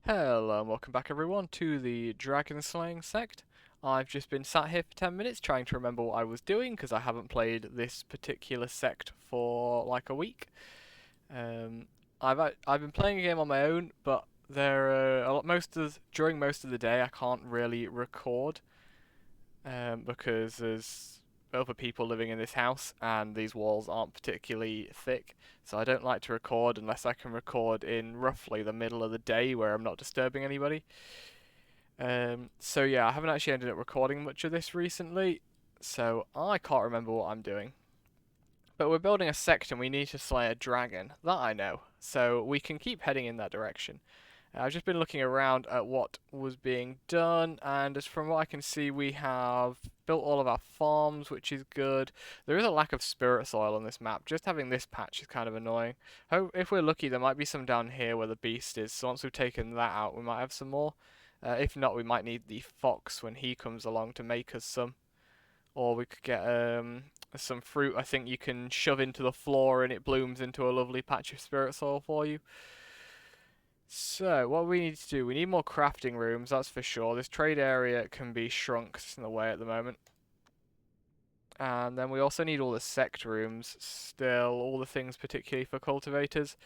Hello and welcome back everyone to the Dragon Slaying Sect. I've just been sat here for 10 minutes trying to remember what I was doing because I haven't played this particular sect for like a week. Um, I've been playing a game on my own, but there are during most of the day I can't really record because there's other people living in this house and these walls aren't particularly thick. So I don't like to record unless I can record in roughly the middle of the day where I'm not disturbing anybody. So yeah, I haven't actually ended up recording much of this recently, so I can't remember what I'm doing. But we're building a sect and we need to slay a dragon. That I know. So we can keep heading in that direction. I've just been looking around at what was being done, and as from what I can see, we have built all of our farms, which is good. There is a lack of spirit soil on this map. Just having this patch is kind of annoying. If we're lucky, there might be some down here where the beast is, so once we've taken that out, we might have some more. If not, we might need the fox when he comes along to make us some. Or we could get some fruit I think you can shove into the floor and it blooms into a lovely patch of spirit soil for you. So, what we need to do, we need more crafting rooms, that's for sure. This trade area can be shrunk, it's in the way at the moment. And then we also need all the sect rooms, still, all the things particularly for cultivators.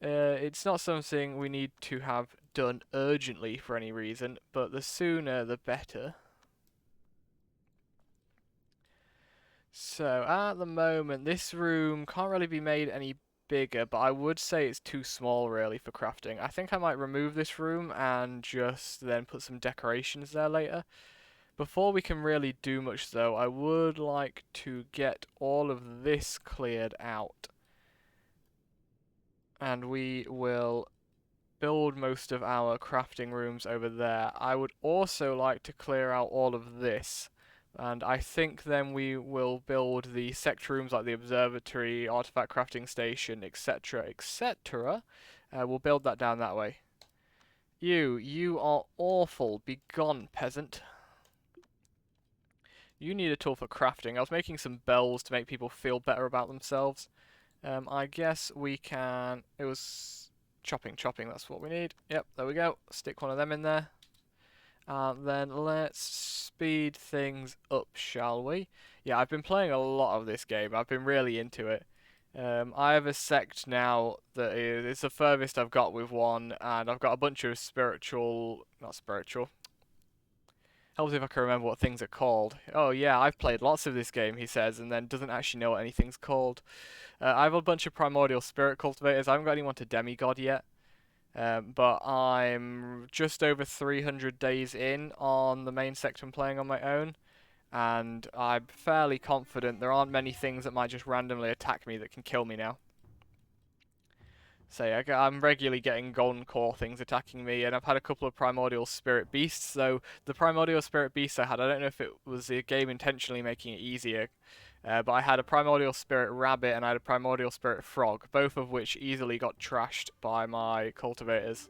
It's not something we need to have done urgently for any reason, but the sooner the better. So, at the moment, this room can't really be made any bigger, but I would say it's too small really for crafting. I think I might remove this room and just then put some decorations there later. Before we can really do much though, I would like to get all of this cleared out. And we will build most of our crafting rooms over there. I would also like to clear out all of this. And I think then we will build the sect rooms like the observatory, artifact crafting station, etc., etc. We'll build that down that way. You are awful. Be gone, peasant. You need a tool for crafting. I was making some bells to make people feel better about themselves. I guess we can... It was chopping, that's what we need. Yep, there we go. Stick one of them in there. Then let's speed things up, shall we? Yeah, I've been playing a lot of this game. I've been really into it. I have a sect now that is it's the furthest I've got with one, and I've got a bunch of not spiritual. Helps if I can remember what things are called. Oh yeah, I've played lots of this game, he says, and then doesn't actually know what anything's called. I have a bunch of primordial spirit cultivators. I haven't got anyone to demigod yet. But I'm just over 300 days in on the main sect I'm playing on my own, and I'm fairly confident there aren't many things that might just randomly attack me that can kill me now. So yeah, I'm regularly getting golden core things attacking me, and I've had a couple of primordial spirit beasts. So the primordial spirit beasts I had, I don't know if it was the game intentionally making it easier, but I had a primordial spirit rabbit and I had a primordial spirit frog, both of which easily got trashed by my cultivators.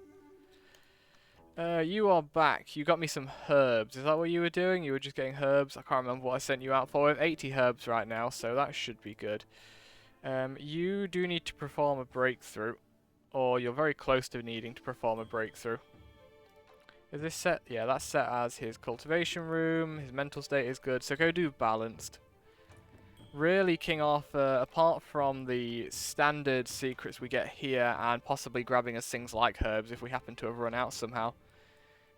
You are back. You got me some herbs. Is that what you were doing? You were just getting herbs? I can't remember what I sent you out for. We have 80 herbs right now, so that should be good. You do need to perform a breakthrough, or you're very close to needing to perform a breakthrough. Is this set? Yeah, that's set as his cultivation room. His mental state is good, so go do balanced. Really, King Arthur, apart from the standard secrets we get here, and possibly grabbing us things like herbs if we happen to have run out somehow,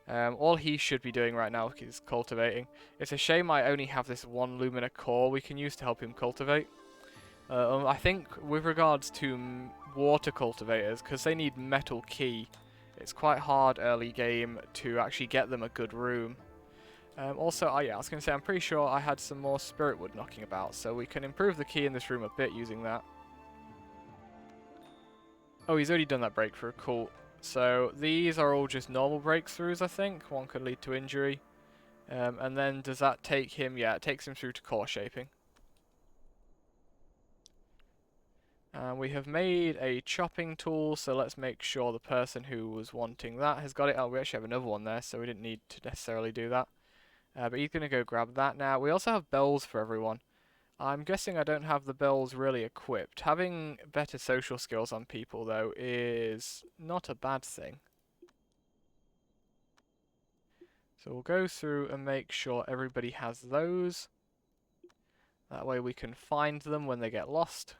all he should be doing right now is cultivating. It's a shame I only have this one Lumina core we can use to help him cultivate. I think with regards to water cultivators, because they need metal key, it's quite hard early game to actually get them a good room. Also, yeah, I was going to say, I'm pretty sure I had some more spirit wood knocking about, so we can improve the key in this room a bit using that. Oh, he's already done that breakthrough, cool. So these are all just normal breakthroughs, I think. One could lead to injury. And then does that take him? Yeah, it takes him through to core shaping. We have made a chopping tool, so let's make sure the person who was wanting that has got it. Oh, we actually have another one there, so we didn't need to necessarily do that. But he's going to go grab that now. We also have bells for everyone. I'm guessing I don't have the bells really equipped. Having better social skills on people, though, is not a bad thing. So we'll go through and make sure everybody has those. That way we can find them when they get lost.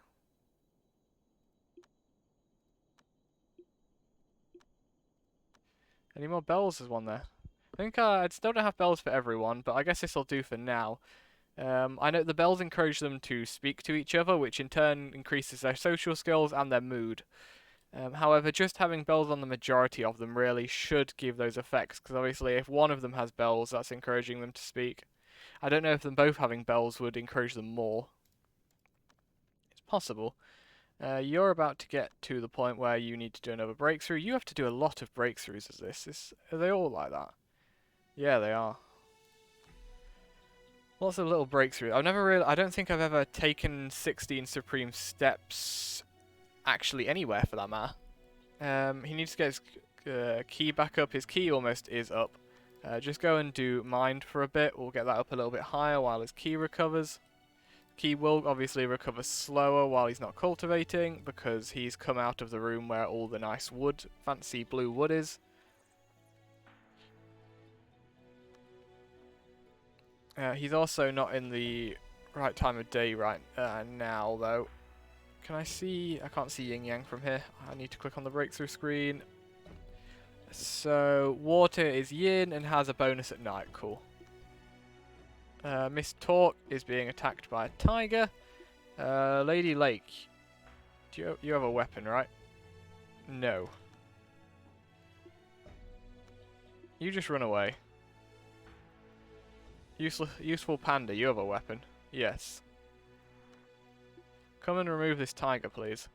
Any more bells? There's one there. I think I still don't have bells for everyone, but I guess this will do for now. I know the bells encourage them to speak to each other, which in turn increases their social skills and their mood. However, just having bells on the majority of them really should give those effects, because obviously if one of them has bells, that's encouraging them to speak. I don't know if them both having bells would encourage them more. It's possible. You're about to get to the point where you need to do another breakthrough. You have to do a lot of breakthroughs as this. Are they all like that? Yeah, they are. Lots of little breakthroughs. I don't think I've ever taken 16 supreme steps actually anywhere for that matter. He needs to get his key back up. His key almost is up. Just go and do mind for a bit. We'll get that up a little bit higher while his key recovers. Key will obviously recover slower while he's not cultivating, because he's come out of the room where all the nice wood, fancy blue wood is. He's also not in the right time of day right now, though. Can I see? I can't see yin yang from here. I need to click on the breakthrough screen. So, water is yin and has a bonus at night. Cool. Miss Talk is being attacked by a tiger. Lady Lake, you have a weapon, right? No. You just run away. Useful panda, you have a weapon. Yes. Come and remove this tiger, please.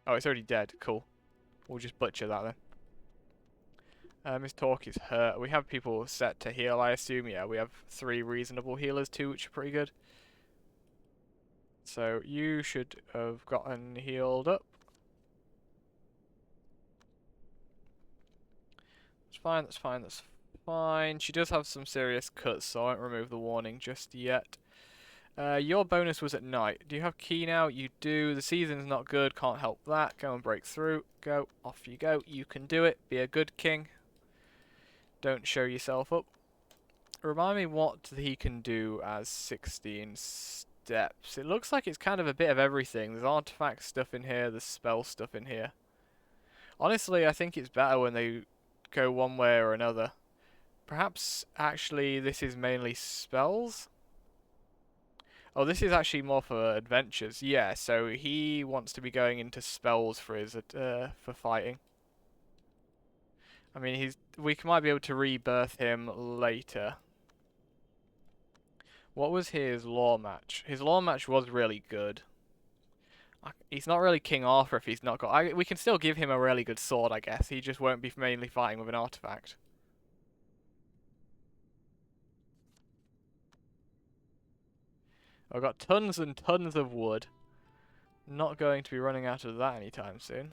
Oh, it's already dead. Cool. We'll just butcher that then. Miss Talk is hurt. We have people set to heal, I assume. Yeah, we have 3 reasonable healers too, which are pretty good. So you should have gotten healed up. That's fine, that's fine, that's fine. She does have some serious cuts, so I won't remove the warning just yet. Your bonus was at night. Do you have key now? You do. The season's not good, can't help that. Go and break through. Go, off you go. You can do it. Be a good king. Don't show yourself up. Remind me what he can do as 16 steps. It looks like it's kind of a bit of everything. There's artifact stuff in here, there's spell stuff in here. Honestly, I think it's better when they go one way or another. Perhaps, actually, this is mainly spells? Oh, this is actually more for adventures. Yeah, so he wants to be going into spells for his for fighting. I mean, we might be able to rebirth him later. What was his law match? His law match was really good. He's not really King Arthur if he's not got... we can still give him a really good sword, I guess. He just won't be mainly fighting with an artifact. I've got tons and tons of wood. Not going to be running out of that anytime soon.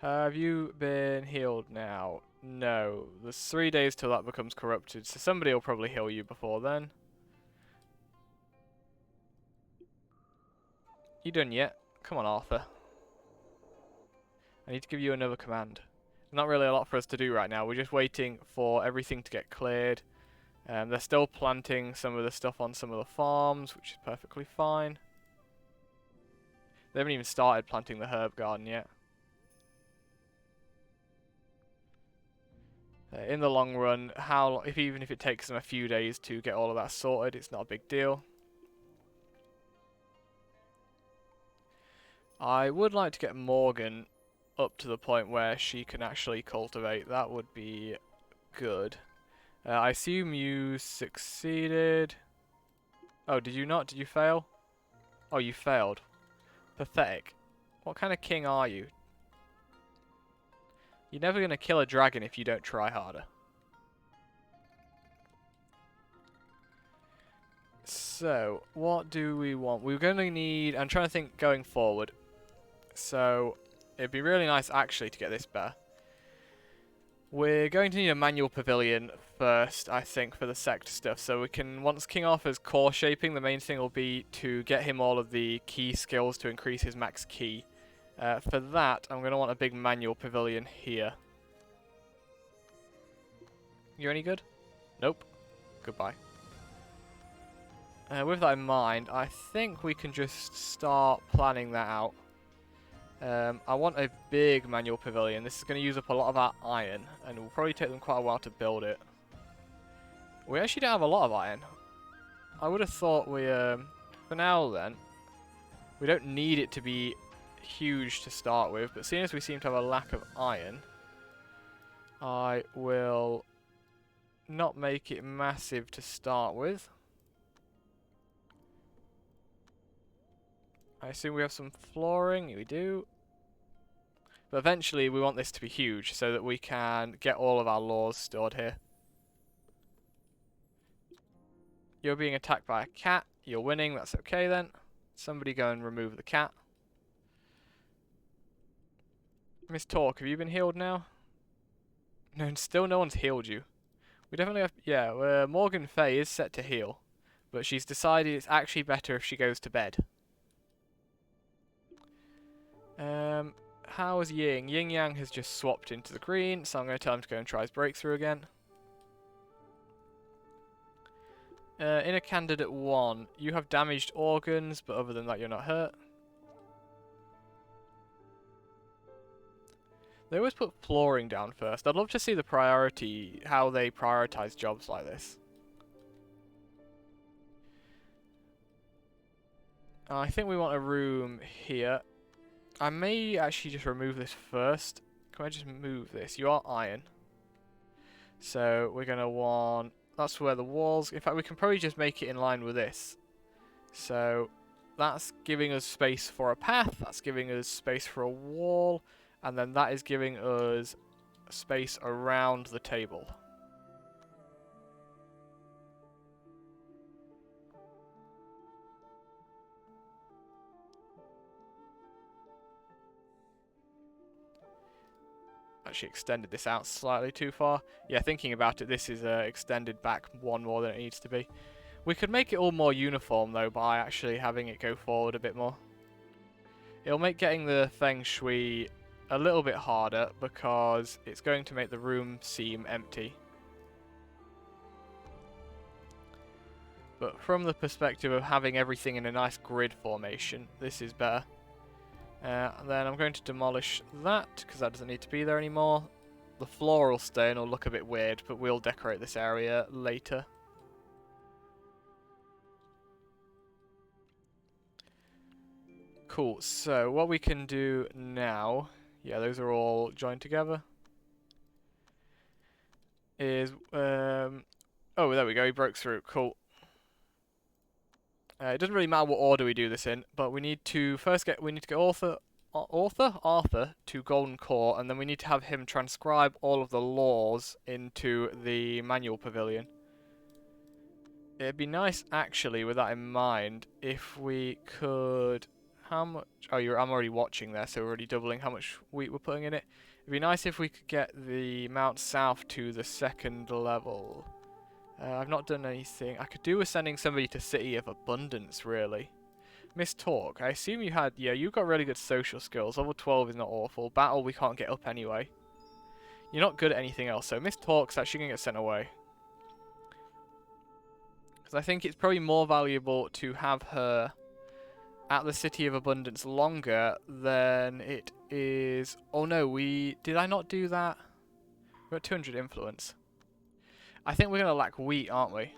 Have you been healed now? No. There's 3 days till that becomes corrupted, so somebody will probably heal you before then. You done yet? Come on, Arthur. I need to give you another command. Not really a lot for us to do right now. We're just waiting for everything to get cleared. They're still planting some of the stuff on some of the farms, which is perfectly fine. They haven't even started planting the herb garden yet. In the long run, even if it takes them a few days to get all of that sorted, it's not a big deal. I would like to get Morgan up to the point where she can actually cultivate. That would be good. I assume you succeeded. Oh, did you not? Did you fail? Oh, you failed. Pathetic. What kind of king are you? You're never going to kill a dragon if you don't try harder. So, what do we want? We're going to need... I'm trying to think going forward. So, it'd be really nice actually to get this better. We're going to need a manual pavilion first, I think, for the Sect stuff. So we can, once King Arthur's core shaping, the main thing will be to get him all of the key skills to increase his max key. For that, I'm going to want a big manual pavilion here. You any good? Nope. Goodbye. With that in mind, I think we can just start planning that out. I want a big manual pavilion. This is going to use up a lot of our iron, and it will probably take them quite a while to build it. We actually don't have a lot of iron. I would have thought we, for now then, we don't need it to be huge to start with, but seeing as we seem to have a lack of iron, I will not make it massive to start with. I assume we have some flooring. We do. But eventually we want this to be huge so that we can get all of our laws stored here. You're being attacked by a cat. You're winning. That's okay then. Somebody go and remove the cat. Miss Talk, have you been healed now? No, still no one's healed you. We definitely have... Yeah, Morgan Fay is set to heal. But she's decided it's actually better if she goes to bed. How is Ying? Yin Yang has just swapped into the green, so I'm going to tell him to go and try his breakthrough again. Inner candidate 1. You have damaged organs, but other than that you're not hurt. They always put flooring down first. I'd love to see the priority, how they prioritize jobs like this. I think we want a room here. I may actually just remove this first. Can I just move this? You are iron. So we're going to want... That's where the walls... In fact, we can probably just make it in line with this. So that's giving us space for a path. That's giving us space for a wall. And then that is giving us space around the table. Actually extended this out slightly too far. Yeah, thinking about it, this is extended back one more than it needs to be. We could make it all more uniform though by actually having it go forward a bit more. It'll make getting the Feng Shui a little bit harder because it's going to make the room seem empty. But from the perspective of having everything in a nice grid formation, this is better. Then I'm going to demolish that, because that doesn't need to be there anymore. The floral stone will look a bit weird, but we'll decorate this area later. Cool, so what we can do now, yeah, those are all joined together, is, oh, there we go, he broke through, cool. It doesn't really matter what order we do this in, but we need to first get Arthur to Golden Core, and then we need to have him transcribe all of the laws into the manual pavilion. It'd be nice, actually, with that in mind, if we could... How much... Oh, I'm already watching there, so we're already doubling how much wheat we're putting in it. It'd be nice if we could get the Mount South to the 2nd level. I've not done anything. I could do with sending somebody to City of Abundance, really. Miss Talk, I assume you had... Yeah, you've got really good social skills. Level 12 is not awful. Battle, we can't get up anyway. You're not good at anything else, so Miss Talk's actually going to get sent away. Because I think it's probably more valuable to have her at the City of Abundance longer than it is... Oh no, did I not do that? We're at 200 influence. I think we're going to lack wheat, aren't we?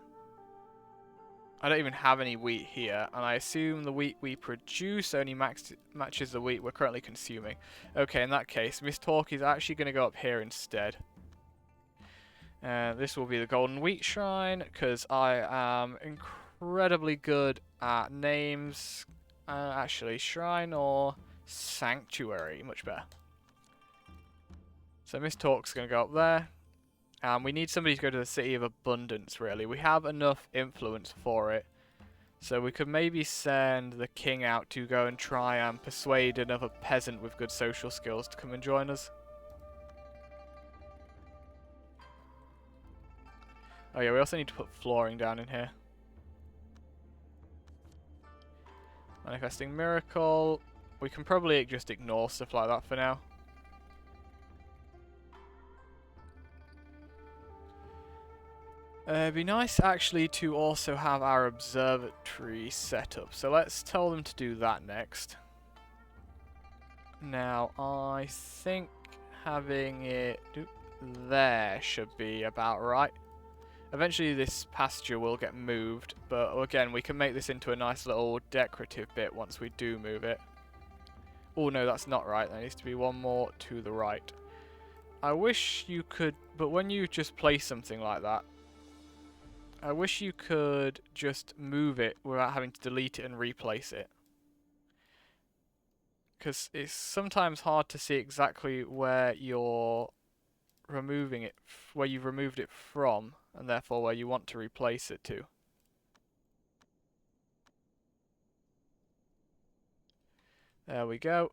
I don't even have any wheat here, and I assume the wheat we produce only matches the wheat we're currently consuming. Okay, in that case, Miss Talk is actually going to go up here instead. This will be the Golden Wheat Shrine, because I am incredibly good at names. Actually, Shrine or Sanctuary, much better. So Miss Talk's going to go up there. We need somebody to go to the City of Abundance, really. We have enough influence for it. So we could maybe send the king out to go and try and persuade another peasant with good social skills to come and join us. Oh yeah, we also need to put flooring down in here. Manifesting Miracle. We can probably just ignore stuff like that for now. It'd be nice actually to also have our observatory set up. So let's tell them to do that next. Now, I think having it there should be about right. Eventually this pasture will get moved, but again, we can make this into a nice little decorative bit once we do move it. Oh no, that's not right. There needs to be one more to the right. I wish you could, but when you just place something like that, I wish you could just move it without having to delete it and replace it. Because it's sometimes hard to see exactly where you're removing it, where you've removed it from, and therefore where you want to replace it to. There we go.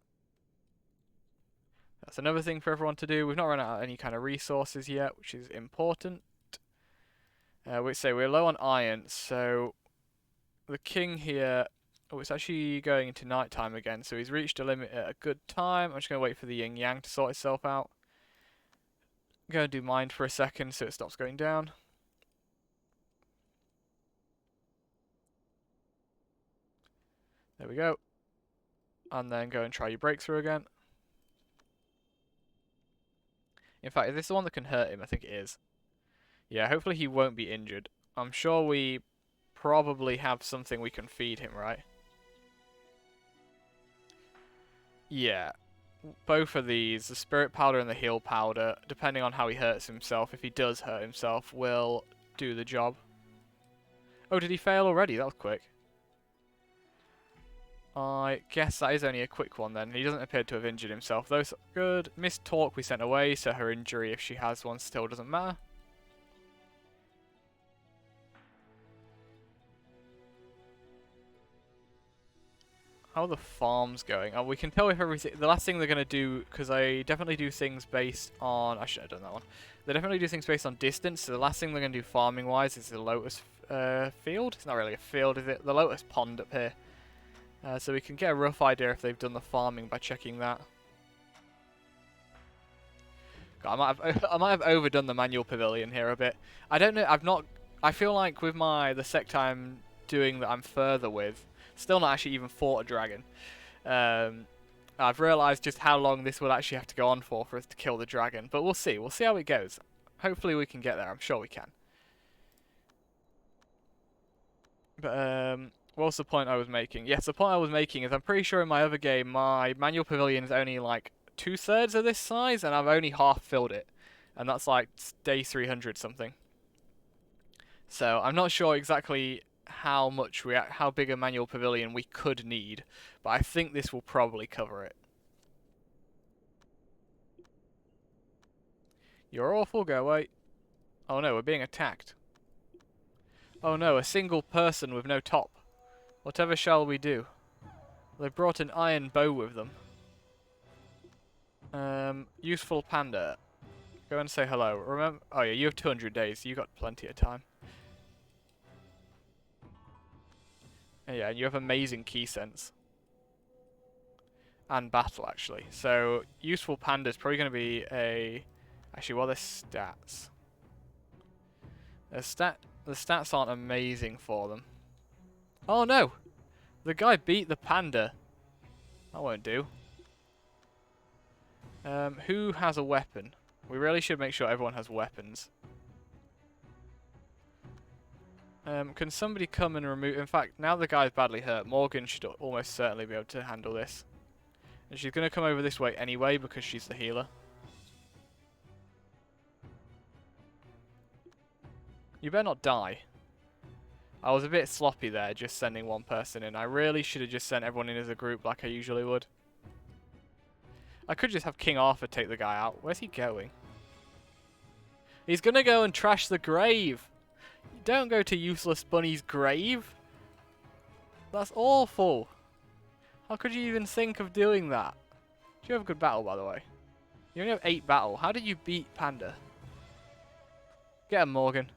That's another thing for everyone to do. We've not run out of any kind of resources yet, which is important. We say we're low on iron, so the king here... Oh, it's actually going into night time again, so he's reached a limit at a good time. I'm just going to wait for the yin-yang to sort itself out. I'm going to do mind for a second so it stops going down. There we go. And then go and try your breakthrough again. In fact, is this the one that can hurt him? I think it is. Yeah, hopefully he won't be injured. I'm sure we probably have something we can feed him, right? Yeah. Both of these, the spirit powder and the heal powder, depending on how he hurts himself, if he does hurt himself, will do the job. Oh, did he fail already? That was quick. I guess that is only a quick one then. He doesn't appear to have injured himself. Those good. Missed talk we sent away, so her injury, if she has one, still doesn't matter. How are the farms going? Oh, we can tell if everything... The last thing they're going to do, because they definitely do things based on... I should have done that one. They definitely do things based on distance, so the last thing they're going to do farming-wise is the lotus field. It's not really a field, is it? The lotus pond up here. So we can get a rough idea if they've done the farming by checking that. God, I might have overdone the manual pavilion here a bit. I don't know. I feel like with the sect I'm doing that I'm further with, still not actually even fought a dragon. I've realised just how long this will actually have to go on for us to kill the dragon. But we'll see. We'll see how it goes. Hopefully we can get there. I'm sure we can. But what was the point I was making? Yes, the point I was making is I'm pretty sure in my other game my manual pavilion is only like 2/3 of this size, and I've only half filled it, and that's like day 300 something. So I'm not sure exactly how big a manual pavilion we could need, but I think this will probably cover it. You're awful, go away. Oh no, we're being attacked. Oh no, a single person with no top. Whatever shall we do? They brought an iron bow with them. Useful panda. Go and say hello. Remember? Oh yeah, you have 200 days. You got plenty of time. Yeah, and you have amazing key sense. And battle, actually. So, useful panda is probably going to be a... Actually, what are their stats? The stats aren't amazing for them. Oh no! The guy beat the panda. That won't do. Who has a weapon? We really should make sure everyone has weapons. Can somebody come and remove... In fact, now the guy's badly hurt, Morgan should almost certainly be able to handle this. And she's going to come over this way anyway because she's the healer. You better not die. I was a bit sloppy there, just sending one person in. I really should have just sent everyone in as a group like I usually would. I could just have King Arthur take the guy out. Where's he going? He's going to go and trash the grave. Don't go to Useless Bunny's grave. That's awful. How could you even think of doing that? Do you have a good battle, by the way? You only have 8 battle. How did you beat Panda? Get him, Morgan.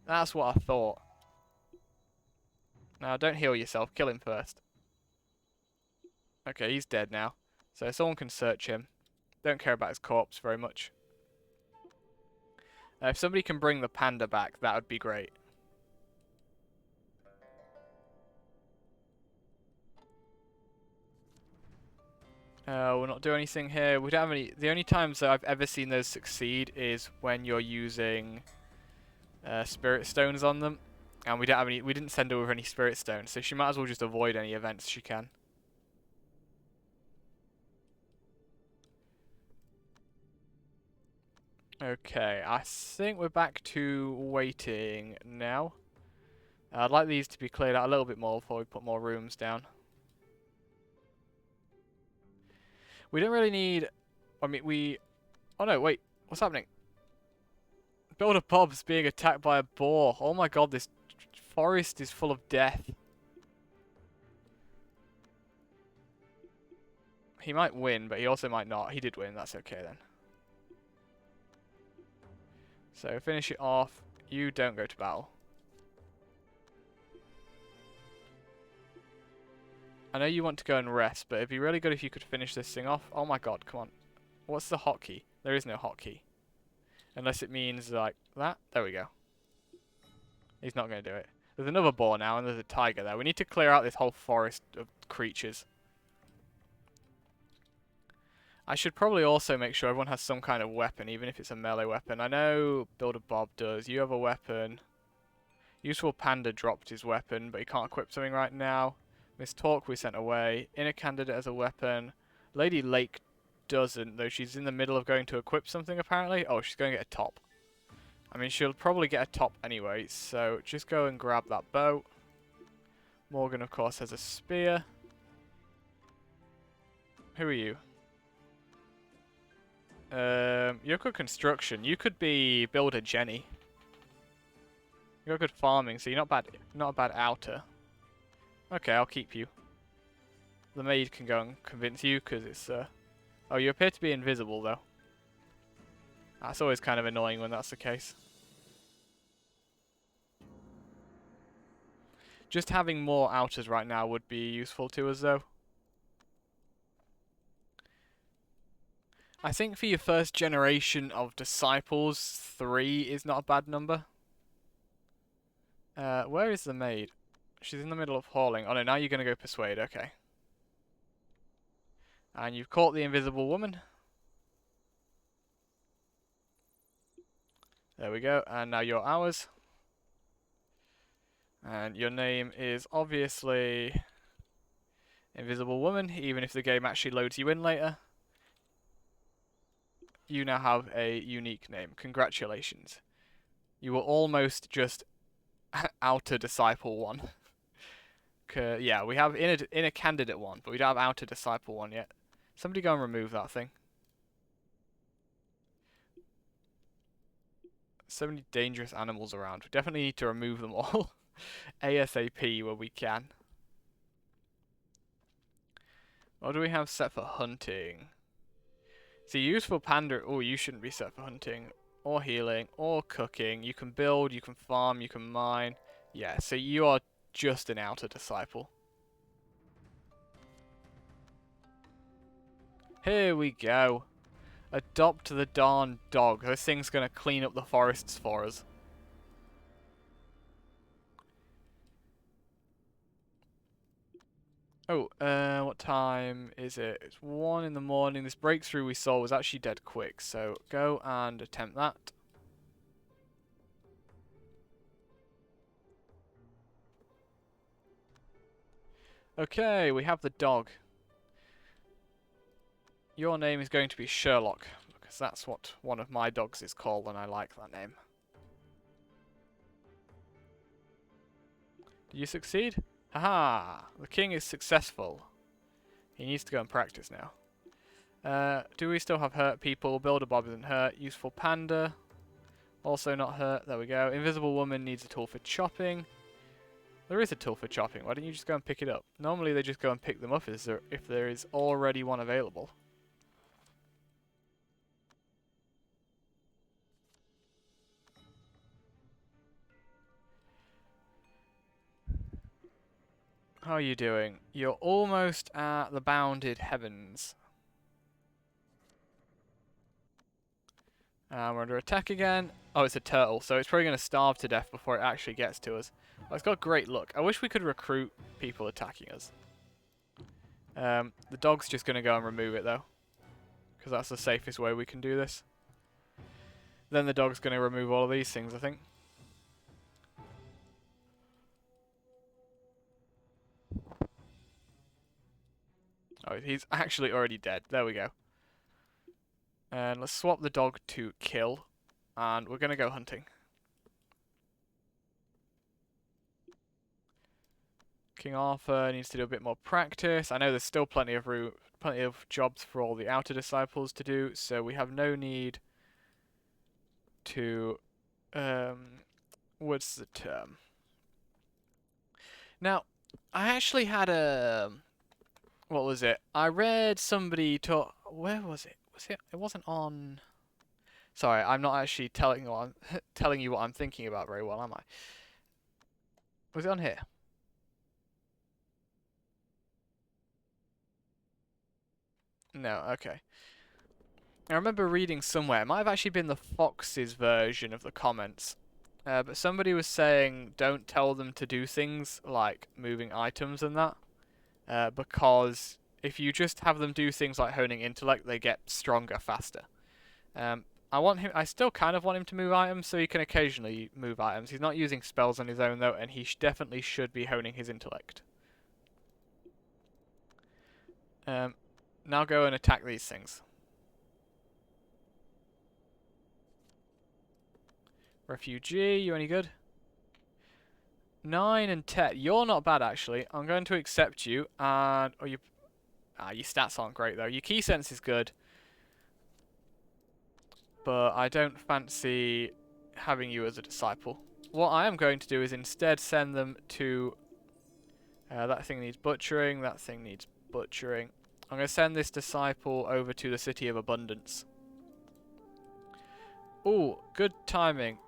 That's what I thought. Now, don't heal yourself. Kill him first. Okay, he's dead now. So someone can search him. Don't care about his corpse very much. If somebody can bring the panda back, that would be great. We're not doing anything here. We don't have any. The only times that I've ever seen those succeed is when you're using spirit stones on them, and we don't have any. We didn't send over any spirit stones, so she might as well just avoid any events she can. Okay, I think we're back to waiting now. I'd like these to be cleared out a little bit more before we put more rooms down. We don't really need... I mean, we... Oh no, wait. What's happening? Builder Bob's being attacked by a boar. Oh my god, this forest is full of death. He might win, but he also might not. He did win, that's okay then. So finish it off. You don't go to battle. I know you want to go and rest, but it'd be really good if you could finish this thing off. Oh my god, come on. What's the hotkey? There is no hotkey. Unless it means like that. There we go. He's not going to do it. There's another boar now, and there's a tiger there. We need to clear out this whole forest of creatures. I should probably also make sure everyone has some kind of weapon, even if it's a melee weapon. I know Builder Bob does. You have a weapon. Useful Panda dropped his weapon, but he can't equip something right now. Miss Talk we sent away. Inner Candidate as a weapon. Lady Lake doesn't, though she's in the middle of going to equip something apparently. Oh, she's going to get a top. I mean, she'll probably get a top anyway, so just go and grab that bow. Morgan, of course, has a spear. Who are you? You're good construction. You could be Builder Jenny. You're good farming, so you're not bad. Not a bad outer. Okay, I'll keep you. The maid can go and convince you, because it's... Oh, you appear to be invisible, though. That's always kind of annoying when that's the case. Just having more outers right now would be useful to us, though. I think for your first generation of disciples, 3 is not a bad number. Where is the maid? She's in the middle of hauling. Oh no, now you're going to go persuade, okay. And you've caught the invisible woman. There we go, and now you're ours. And your name is obviously Invisible Woman, even if the game actually loads you in later. You now have a unique name. Congratulations. You were almost just Outer Disciple 1. Yeah, we have inner Candidate 1, but we don't have Outer Disciple 1 yet. Somebody go and remove that thing. So many dangerous animals around. We definitely need to remove them all. ASAP where we can. What do we have set for hunting? See, useful panda. Oh, you shouldn't be set for hunting, or healing, or cooking. You can build, you can farm, you can mine. Yeah, so you are just an outer disciple. Here we go. Adopt the darn dog. This thing's gonna clean up the forests for us. Oh, what time is it? It's 1 in the morning. This breakthrough we saw was actually dead quick, so go and attempt that. Okay, we have the dog. Your name is going to be Sherlock, because that's what one of my dogs is called, and I like that name. Did you succeed? Haha! The king is successful. He needs to go and practice now. Do we still have hurt people? Builder Bob isn't hurt. Useful panda. Also not hurt. There we go. Invisible woman needs a tool for chopping. There is a tool for chopping. Why don't you just go and pick it up? Normally they just go and pick them up if there is already one available. How are you doing? You're almost at the bounded heavens. And we're under attack again. Oh, it's a turtle, so it's probably going to starve to death before it actually gets to us. Well, it's got great luck. I wish we could recruit people attacking us. The dog's just going to go and remove it, though. Because that's the safest way we can do this. Then the dog's going to remove all of these things, I think. Oh, he's actually already dead. There we go. And let's swap the dog to kill. And we're going to go hunting. King Arthur needs to do a bit more practice. I know there's still plenty of jobs for all the outer disciples to do, so we have no need to what's the term? Now, I actually had a what was it? I read somebody talk. Where was it? Was it? It wasn't on. Sorry, I'm not actually telling you telling you what I'm thinking about very well, am I? Was it on here? No, okay. I remember reading somewhere, it might have actually been the Fox's version of the comments, but somebody was saying don't tell them to do things like moving items and that, because if you just have them do things like honing intellect, they get stronger faster. I still kind of want him to move items, so he can occasionally move items. He's not using spells on his own though, and he definitely should be honing his intellect. Now go and attack these things. Refugee, you any good? 9 and 10. You're not bad, actually. I'm going to accept you, and... Oh, your stats aren't great, though. Your key sense is good. But I don't fancy having you as a disciple. What I am going to do is instead send them to... that thing needs butchering, that thing needs butchering. I'm going to send this disciple over to the City of Abundance. Ooh, good timing.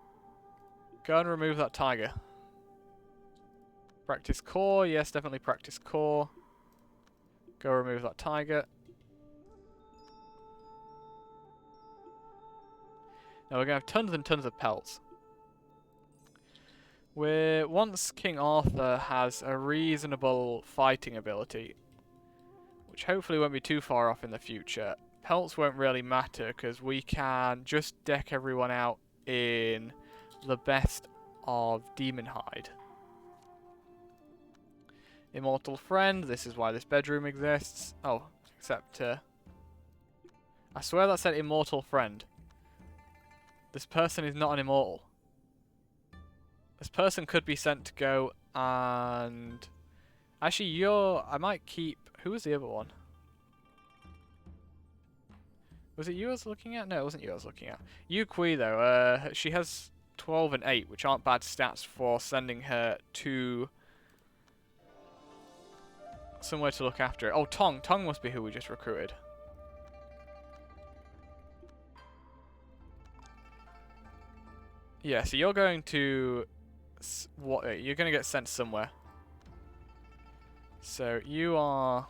Go and remove that tiger. Practice core, yes, definitely practice core. Go remove that tiger. Now we're going to have tons and tons of pelts. Once King Arthur has a reasonable fighting ability, which hopefully won't be too far off in the future, pelts won't really matter because we can just deck everyone out in the best of Demon Hide. Immortal Friend, this is why this bedroom exists. Oh, except I swear that said Immortal Friend. This person is not an immortal. This person could be sent to go and... Actually, I might keep... Who was the other one? Was it you I was looking at? No, it wasn't you I was looking at. Yu Kui, though, she has 12 and 8, which aren't bad stats for sending her to... somewhere to look after it. Oh, Tong. Tong must be who we just recruited. Yeah, so you're going to... You're going to get sent somewhere. So, you are...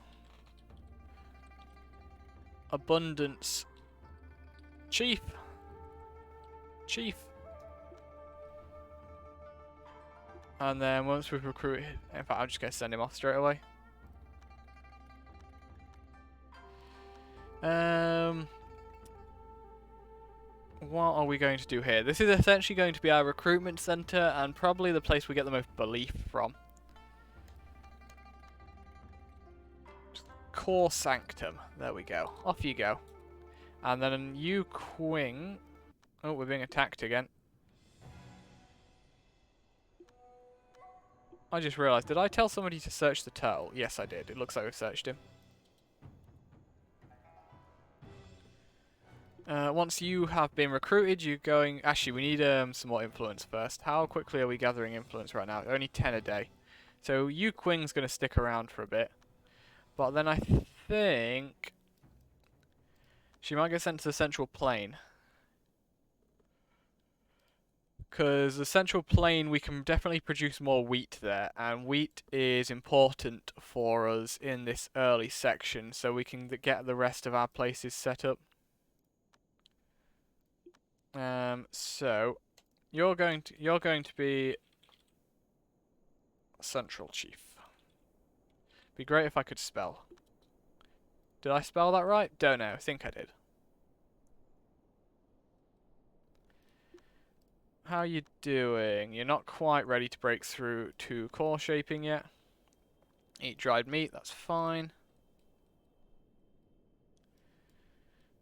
Abundance... Chief! Chief! And then once we've recruited... In fact, I'm just going to send him off straight away. What are we going to do here? This is essentially going to be our recruitment center and probably the place we get the most belief from. Core Sanctum. There we go. Off you go. And then you Quing. Oh, we're being attacked again. I just realised, did I tell somebody to search the turtle? Yes, I did. It looks like we've searched him. Once you have been recruited, you're going... Actually, we need some more influence first. How quickly are we gathering influence right now? Only 10 a day. So Yu Qing's going to stick around for a bit. But then I think... she might get sent to the Central Plain. Because the Central Plain, we can definitely produce more wheat there. And wheat is important for us in this early section. So we can get the rest of our places set up. So you're going to be Central Chief. Be great if I could spell. Did I spell that right? Don't know. I think I did. How are you doing? You're not quite ready to break through to core shaping yet. Eat dried meat, that's fine.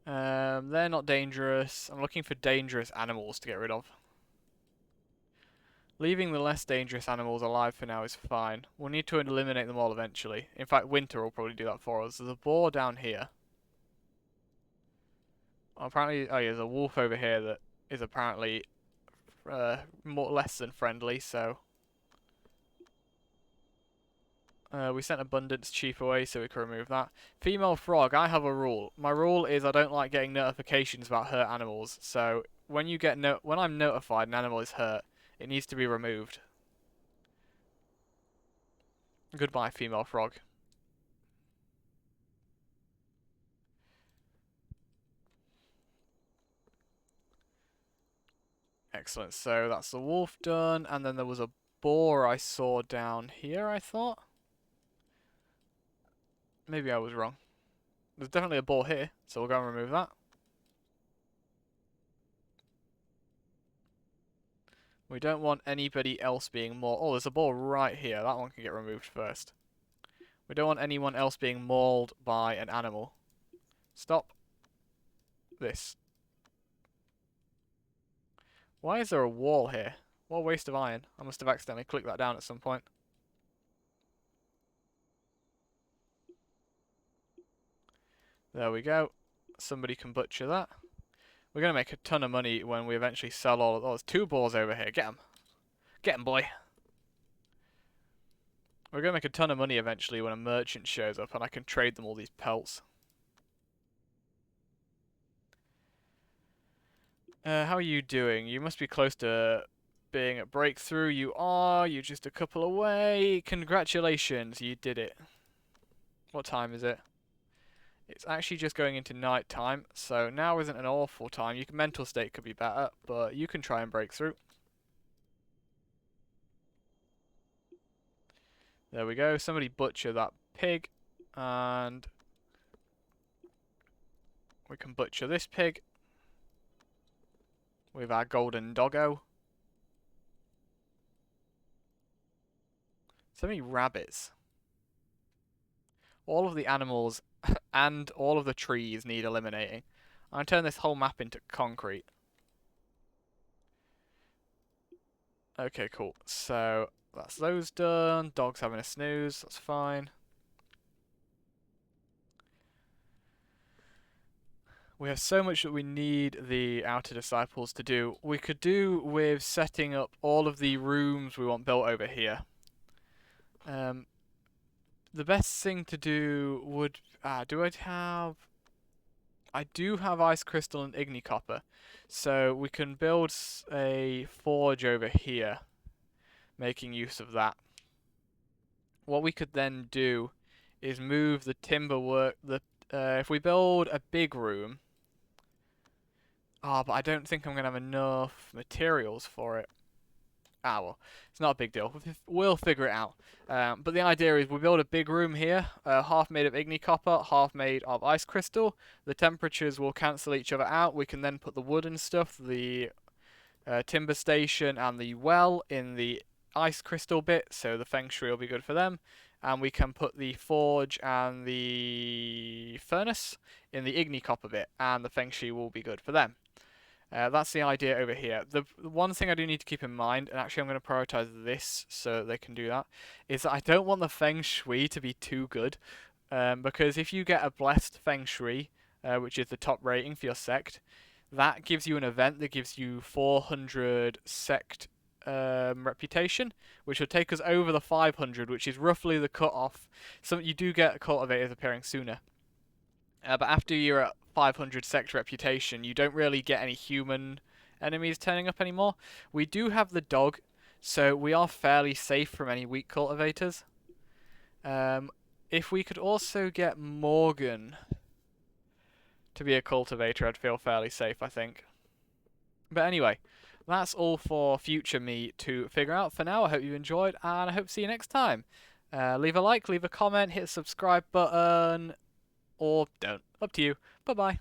They're not dangerous. I'm looking for dangerous animals to get rid of. Leaving the less dangerous animals alive for now is fine. We'll need to eliminate them all eventually. In fact, winter will probably do that for us. There's a boar down here. Apparently, oh yeah, there's a wolf over here that is apparently less than friendly, so we sent Abundance Chief away so we can remove that. Female frog, I have a rule. My rule is I don't like getting notifications about hurt animals. So when I'm notified an animal is hurt, it needs to be removed. Goodbye, female frog. Excellent. So that's the wolf done, and then there was a boar I saw down here, I thought. Maybe I was wrong. There's definitely a boar here, so we'll go and remove that. We don't want anybody else being more... Oh, there's a boar right here. That one can get removed first. We don't want anyone else being mauled by an animal. Stop this. Why is there a wall here? What a waste of iron. I must have accidentally clicked that down at some point. There we go. Somebody can butcher that. We're going to make a ton of money when we eventually sell all of those. 2 boars over here. Get them. Get them, boy. We're going to make a ton of money eventually when a merchant shows up and I can trade them all these pelts. How are you doing? You must be close to being at breakthrough. You are. You're just a couple away. Congratulations. You did it. What time is it? It's actually just going into night time, so now isn't an awful time. Your mental state could be better, but you can try and break through. There we go. Somebody butcher that pig, and we can butcher this pig with our golden doggo. So many rabbits. All of the animals and all of the trees need eliminating. I'm going to turn this whole map into concrete. Okay, cool. So that's those done. Dog's having a snooze. That's fine. We have so much that we need the outer disciples to do. We could do with setting up all of the rooms we want built over here. The best thing to do would... do I have... I do have ice crystal and igni copper, so we can build a forge over here, making use of that. What we could then do is move the timber work. If we build a big room, but I don't think I'm gonna have enough materials for it. Well, it's not a big deal. We'll figure it out. But the idea is we build a big room here, half made of igni copper, half made of ice crystal. The temperatures will cancel each other out. We can then put the wood and stuff, the timber station and the well in the ice crystal bit, so the feng shui will be good for them. And we can put the forge and the furnace in the igni copper bit, and the feng shui will be good for them. That's the idea over here. The one thing I do need to keep in mind, and actually I'm going to prioritize this so that they can do that, is that I don't want the feng shui to be too good. Because if you get a blessed feng shui, which is the top rating for your sect, that gives you an event that gives you 400 sect reputation, which will take us over the 500, which is roughly the cut-off. So you do get cultivators appearing sooner. But after you're at 500 sect reputation, you don't really get any human enemies turning up anymore. We do have the dog, so we are fairly safe from any weak cultivators. If we could also get Morgan to be a cultivator, I'd feel fairly safe, I think. But anyway, that's all for future me to figure out. For now, I hope you enjoyed, and I hope to see you next time. Leave a like, leave a comment, hit the subscribe button, or don't. Up to you. Bye bye.